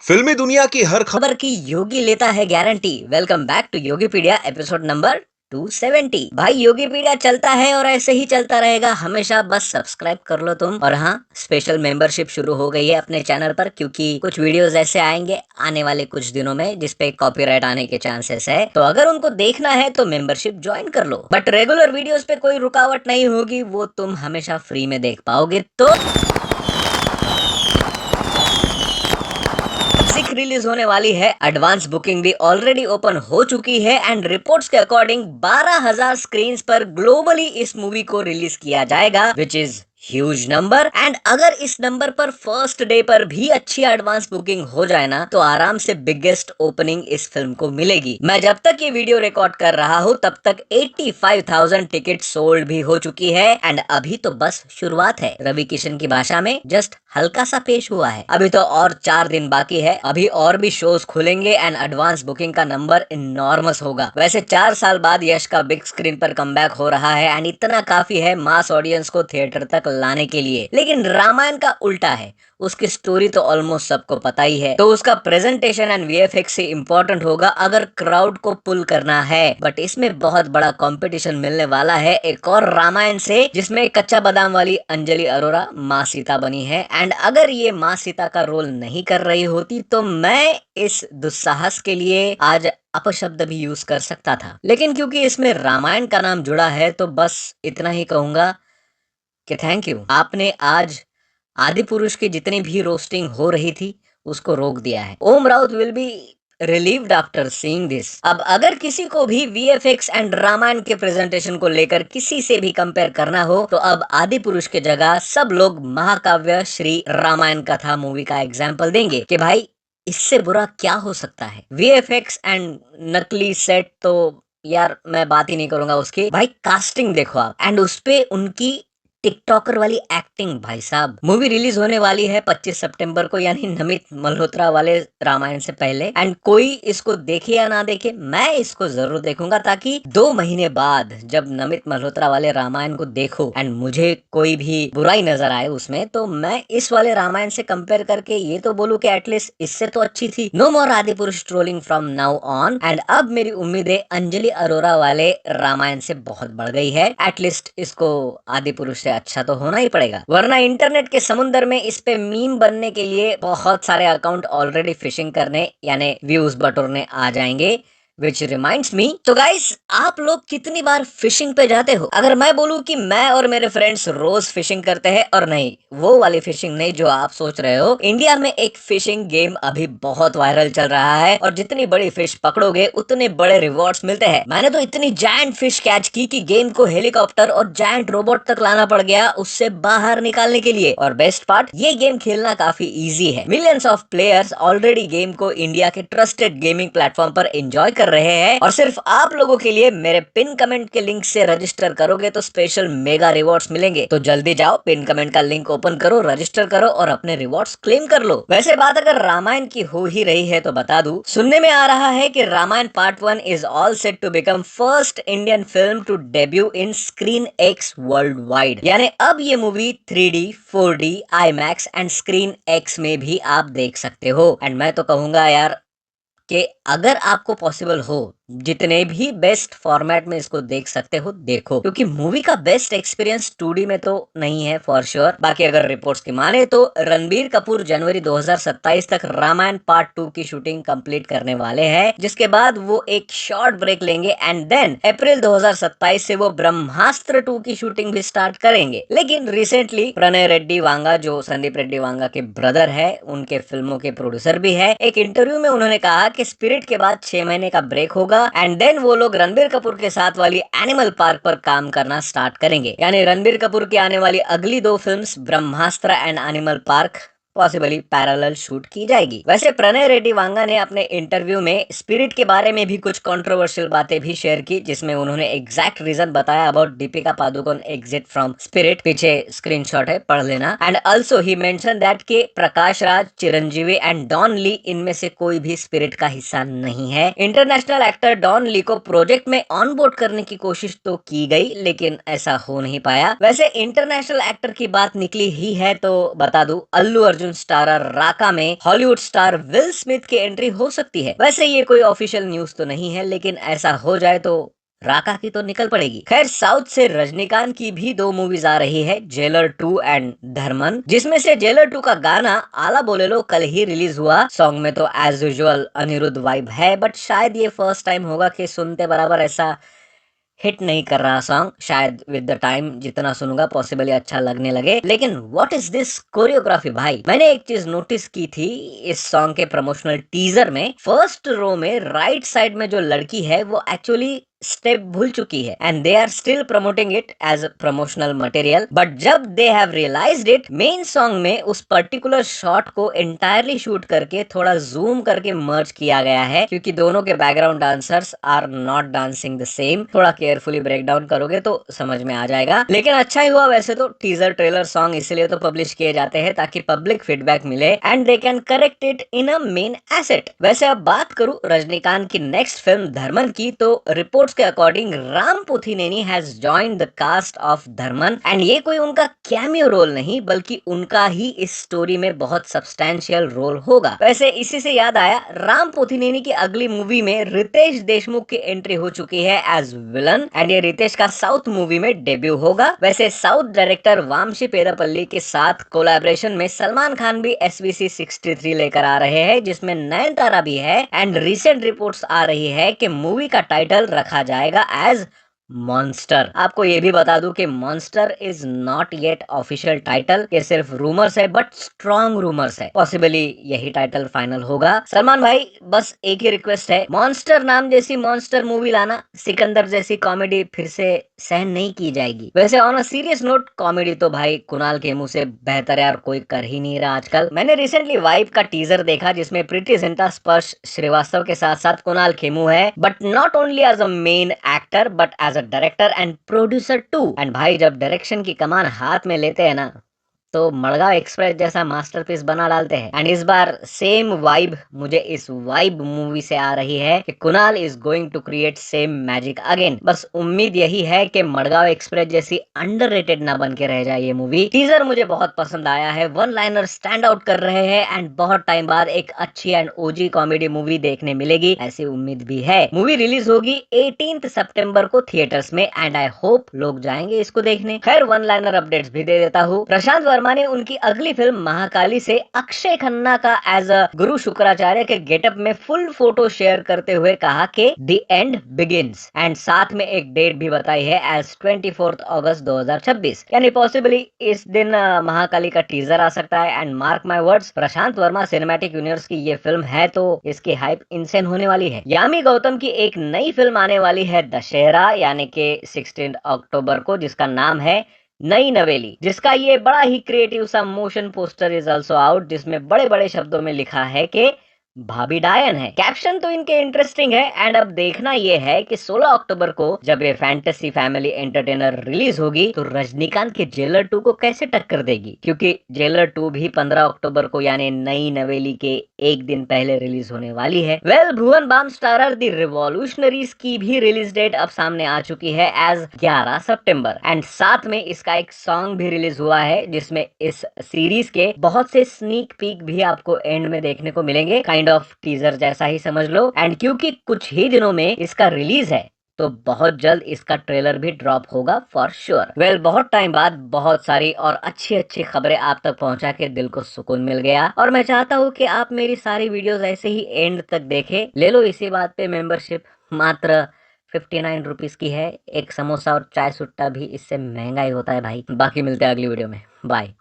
फिल्मी दुनिया की हर खबर की योगी लेता है गारंटी। Welcome back to Yogipedia episode number 270। भाई योगीपीडिया चलता है और ऐसे ही चलता रहेगा हमेशा। बस सब्सक्राइब कर लो तुम। और हाँ, स्पेशल मेंबरशिप शुरू हो गई है अपने चैनल पर, क्योंकि कुछ वीडियोस ऐसे आएंगे आने वाले कुछ दिनों में जिसपे कॉपीराइट आने के चांसेस है। तो अगर उनको देखना है तो मेंबरशिप ज्वाइन कर लो, बट रेगुलर वीडियोस पे कोई रुकावट नहीं होगी, वो तुम हमेशा फ्री में देख पाओगे। तो सिख रिलीज होने वाली है। एडवांस बुकिंग भी ऑलरेडी ओपन हो चुकी है एंड रिपोर्ट्स के अकॉर्डिंग 12,000 स्क्रीन पर ग्लोबली इस मूवी को रिलीज किया जाएगा, which is huge number. And अगर इस नंबर पर फर्स्ट डे पर भी अच्छी एडवांस बुकिंग हो जाए ना, तो आराम से बिगेस्ट ओपनिंग इस फिल्म को मिलेगी। मैं जब तक ये वीडियो रिकॉर्ड कर रहा हूँ तब तक 85,000 टिकट सोल्ड भी हो चुकी है एंड अभी तो बस शुरुआत है। रवि किशन की भाषा में जस्ट हल्का सा पेश हुआ है। अभी तो और 4 दिन बाकी है। अभी और भी शोज खुलेंगे एंड एडवांस बुकिंग का नंबर इनॉर्मस होगा। वैसे 4 साल बाद यश का बिग स्क्रीन पर कमबैक हो रहा है एंड इतना काफी है मास ऑडियंस को थिएटर तक लाने के लिए। लेकिन रामायण का उल्टा है। उसकी स्टोरी तो ऑलमोस्ट सबको पता ही है, तो उसका प्रेजेंटेशन एंड वीएफएक्स से इम्पोर्टेंट होगा अगर क्राउड को पुल करना है। बट इसमें बहुत बड़ा कंपटीशन मिलने वाला है एक और रामायण से, जिसमें कच्चा बादाम वाली अंजलि अरोरा माँ सीता बनी है। एंड अगर ये माँ सीता का रोल नहीं कर रही होती तो मैं इस दुस्साहस के लिए आज अपशब्द भी यूज कर सकता था, लेकिन क्योंकि इसमें रामायण का नाम जुड़ा है तो बस इतना ही कहूंगा कि थैंक यू। आपने आज आदि पुरुष की जितनी भी रोस्टिंग हो रही थी उसको रोक दिया है। Om Raut will be relieved after seeing this. अब अगर किसी को भी वीएफएक्स एंड रामायण के प्रेजेंटेशन को लेकर किसी से भी कंपेयर करना हो तो अब आदि पुरुष के जगह सब लोग महाकाव्य श्री रामायण कथा मूवी का एग्जाम्पल देंगे कि भाई इससे बुरा क्या हो सकता है। वीएफएक्स एंड नकली सेट तो यार मैं बात ही नहीं करूंगा उसकी। भाई कास्टिंग देखो आप एंड उसपे उनकी टिकटॉकर वाली एक्टिंग। भाई साहब मूवी रिलीज होने वाली है 25 सितंबर को, यानी नमित मल्होत्रा वाले रामायण से पहले। एंड कोई इसको देखे या ना देखे, मैं इसको जरूर देखूंगा, ताकि 2 महीने बाद जब नमित मल्होत्रा वाले रामायण को देखो एंड मुझे कोई भी बुराई नजर आए उसमें, तो मैं इस वाले रामायण से कंपेयर करके ये तो बोलूं कि एटलीस्ट इससे तो अच्छी थी। No more Adipurush trolling from now on. And अब मेरी उम्मीदें अंजलि अरोरा वाले रामायण से बहुत बढ़ गई है। एटलीस्ट इसको आदि पुरुष से अच्छा तो होना ही पड़ेगा, वरना इंटरनेट के समुंदर में इस पे मीम बनने के लिए बहुत सारे अकाउंट ऑलरेडी फिशिंग करने यानी व्यूज बटोरने आ जाएंगे। विच रिमाइंड्स मी, तो गाइस आप लोग कितनी बार फिशिंग पे जाते हो? अगर मैं बोलूं कि मैं और मेरे फ्रेंड्स रोज फिशिंग करते हैं, और नहीं वो वाली फिशिंग नहीं जो आप सोच रहे हो। इंडिया में एक फिशिंग गेम अभी बहुत वायरल चल रहा है और जितनी बड़ी फिश पकड़ोगे उतने बड़े रिवॉर्ड्स मिलते हैं। मैंने तो इतनी जायंट फिश कैच की कि गेम को हेलीकॉप्टर और जायंट रोबोट तक लाना पड़ गया उससे बाहर निकालने के लिए। और बेस्ट पार्ट, ये गेम खेलना काफी इजी है। Millions of players already game को इंडिया के ट्रस्टेड गेमिंग प्लेटफॉर्म पर एंजॉय कर रहे हैं और सिर्फ आप लोगों के लिए मेरे पिन कमेंट के लिंक से रजिस्टर करोगे तो स्पेशल मेगा रिवॉर्ड्स मिलेंगे। तो जल्दी जाओ, पिन कमेंट का लिंक ओपन करो, रजिस्टर करो और अपने रिवॉर्ड्स क्लेम कर लो। वैसे बात अगर रामायण की हो ही रही है तो बता दूं, सुनने में आ रहा है कि Ramayana part 1 is all set to become first Indian film to debut in Screen X worldwide. यानी अब ये movie 3D 4D IMAX and Screen X में भी आप देख सकते हो। एंड मैं तो कहूंगा यार कि अगर आपको पॉसिबल हो, जितने भी बेस्ट फॉर्मेट में इसको देख सकते हो देखो, क्योंकि मूवी का बेस्ट एक्सपीरियंस 2D में तो नहीं है फॉर श्योर। बाकी अगर रिपोर्ट्स की माने तो रणबीर कपूर जनवरी 2027 तक रामायण पार्ट 2 की शूटिंग कंप्लीट करने वाले हैं, जिसके बाद वो एक शॉर्ट ब्रेक लेंगे एंड देन अप्रैल 2027 से वो ब्रह्मास्त्र 2 की शूटिंग भी स्टार्ट करेंगे। लेकिन रिसेंटली प्रणय रेड्डी वांगा, जो संदीप रेड्डी वांगा के ब्रदर है, उनके फिल्मों के प्रोड्यूसर भी है, एक इंटरव्यू में उन्होंने कहा कि स्पिरिट के बाद 6 महीने का ब्रेक होगा एंड देन वो लोग रणबीर कपूर के साथ वाली एनिमल पार्क पर काम करना स्टार्ट करेंगे। यानी रणबीर कपूर की आने वाली अगली 2 films Brahmastra and animal park possibly parallel shoot की जाएगी। वैसे प्रणय रेड्डी वांगा ने अपने इंटरव्यू में स्पिरिट के बारे में भी कुछ कंट्रोवर्शियल बातें भी शेयर की, जिसमें उन्होंने एग्जैक्ट रीजन बताया about Deepika Padukone exit from spirit. पीछे स्क्रीनशॉट है, पढ़ लेना। And also he mention that के प्रकाश राज, चिरंजीवी एंड डॉन ली, इनमें से कोई भी स्पिरिट का हिस्सा नहीं है। इंटरनेशनल एक्टर डॉन ली को प्रोजेक्ट में ऑन बोर्ड करने की कोशिश तो की गई, लेकिन ऐसा हो नहीं पाया। वैसे इंटरनेशनल एक्टर की बात निकली ही है तो बता दूं, अल्लू अर्जुन एक्शन स्टारर राका में हॉलीवुड स्टार विल स्मिथ की एंट्री हो सकती है। वैसे ये कोई ऑफिशियल न्यूज तो नहीं है, लेकिन ऐसा हो जाए तो राका की तो निकल पड़ेगी। खैर, साउथ से रजनीकांत की भी 2 मूवीज आ रही है, जेलर 2 एंड धर्मन, जिसमें से जेलर 2 का गाना आला बोलेलो कल ही रिलीज हुआ। सॉन्ग में तो एज यूजुअल अनिरुद्ध वाइब है, बट शायद ये फर्स्ट टाइम होगा कि सुनते बराबर ऐसा हिट नहीं कर रहा सॉन्ग। शायद विद द टाइम जितना सुनूंगा पॉसिबली अच्छा लगने लगे। लेकिन व्हाट इज दिस कोरियोग्राफी भाई। मैंने एक चीज नोटिस की थी इस सॉन्ग के प्रमोशनल टीजर में, फर्स्ट रो में राइट साइड में जो लड़की है वो एक्चुअली स्टेप भूल चुकी है and they are still promoting it as promotional material. But जब they have realized it, main song में उस पर्टिकुलर शॉट को एंटायरली शूट करके थोड़ा जूम करके मर्ज किया गया है, क्योंकि दोनों के background dancers are not dancing the same. थोड़ा केयरफुली ब्रेक डाउन करोगे तो समझ में आ जाएगा। लेकिन अच्छा ही हुआ, वैसे तो टीजर ट्रेलर सॉन्ग इसलिए तो पब्लिश किए जाते हैं ताकि पब्लिक फीडबैक मिले and they can correct it in a main asset. वैसे अब बात करूं रजनीकांत की नेक्स्ट फिल्म धर्मन की, तो रिपोर्ट्स के according Ram Pothineni has joined the cast of Dharman and ये कोई उनका कैमियो रोल नहीं बल्कि उनका ही इस स्टोरी में बहुत सब्सटैंशियल रोल होगा। वैसे इसी से याद आया, राम पोथिनेनी की अगली मूवी में रितेश देशमुख की एंट्री हो चुकी है एज विलन एंड ये रितेश का साउथ मूवी में डेब्यू होगा। वैसे साउथ डायरेक्टर वामशी पेरापल्ली के साथ कोलैबोरेशन में सलमान खान भी SVC 63 लेकर आ रहे हैं, जिसमें नयनतारा भी है एंड रिसेंट रिपोर्ट्स आ रही है कि मूवी का टाइटल रखा जाएगा एज मॉन्स्टर। आपको ये भी बता दूं कि monster is not yet official title, ये सिर्फ रूमर्स है, बट स्ट्रॉन्ग रूमर्स है। पॉसिबली यही टाइटल फाइनल होगा। सलमान भाई बस एक ही रिक्वेस्ट है, मॉन्स्टर नाम जैसी मॉन्स्टर मूवी लाना, सिकंदर जैसी कॉमेडी फिर से सहन नहीं की जाएगी। वैसे on a serious note, comedy तो भाई कुणाल खेमू से बेहतर यार कोई कर ही नहीं रहा आजकल। मैंने रिसेंटली वाइब का टीजर देखा जिसमें प्रीति जिंटा स्पर्श श्रीवास्तव के साथ साथ कुणाल खेमू है, but not only as a main actor but as a director and producer too. And भाई जब डायरेक्शन की कमान हाथ में लेते हैं ना तो मड़गांव एक्सप्रेस जैसा मास्टरपीस बना डालते हैं। एंड इस बार सेम वाइब मुझे इस वाइब मूवी से आ रही है कि Kunal is going to create same magic again. बस उम्मीद यही है कि मड़गांव एक्सप्रेस जैसी अंडररेटेड ना बन के रह जाए ये मूवी। टीजर मुझे बहुत पसंद आया है, वन लाइनर स्टैंड आउट कर रहे हैं एंड बहुत टाइम बाद एक अच्छी एंड ओजी कॉमेडी मूवी देखने मिलेगी, ऐसी उम्मीद भी है। मूवी रिलीज होगी 18 सितंबर को थिएटर्स में एंड आई होप लोग जाएंगे इसको देखने। खैर वन लाइनर अपडेट्स भी दे देता हूँ। प्रशांत वर्मा ने उनकी अगली फिल्म महाकाली से अक्षय खन्ना का एज अ गुरु शुक्राचार्य के गेटअप में फुल फोटो शेयर करते हुए कहा कि द एंड बिगिंस एंड साथ में एक डेट भी बताई है एज 24 अगस्त 2026, यानी पॉसिबली इस दिन महाकाली का टीजर आ सकता है। And mark my words, Prashant Verma cinematic universe की ये फिल्म है तो इसकी हाइप इंसेन होने वाली है। यामी गौतम की एक नई फिल्म आने वाली है दशहरा यानी कि 16 अक्टूबर को, जिसका नाम है नई नवेली, जिसका ये बड़ा ही क्रिएटिव सा motion poster is also out, जिसमें बड़े बड़े शब्दों में लिखा है कि भाभी डायन है। कैप्शन तो इनके इंटरेस्टिंग है एंड अब देखना ये है कि 16 अक्टूबर को जब ये फैंटेसी फैमिली एंटरटेनर रिलीज होगी तो रजनीकांत के जेलर 2 को कैसे टक्कर देगी, क्योंकि जेलर 2 भी 15 अक्टूबर को यानी नई नवेली के एक दिन पहले रिलीज होने वाली है। Well, Bhuvan Bam starrer the revolutionaries की भी रिलीज डेट अब सामने आ चुकी है एज 11 सितंबर एंड साथ में इसका एक सॉन्ग भी रिलीज हुआ है जिसमें इस सीरीज के बहुत से स्नीक पीक भी आपको एंड में देखने को मिलेंगे, काइंड ऑफ टीजर जैसा ही समझ लो। एंड क्योंकि कुछ ही दिनों में इसका रिलीज है तो बहुत जल्द इसका ट्रेलर भी ड्रॉप होगा फॉर श्योर। वेल, बहुत टाइम बाद बहुत सारी और अच्छी अच्छी खबरें आप तक पहुंचा के दिल को सुकून मिल गया और मैं चाहता हूं कि आप मेरी सारी वीडियोस ऐसे ही एंड तक देखें। ले लो इसी बात पे मेंबरशिप, मात्र 59 रुपीज की है। एक समोसा और चाय सुट्टा भी इससे महंगा ही होता है भाई। बाकी मिलते हैं अगली वीडियो में, बाय।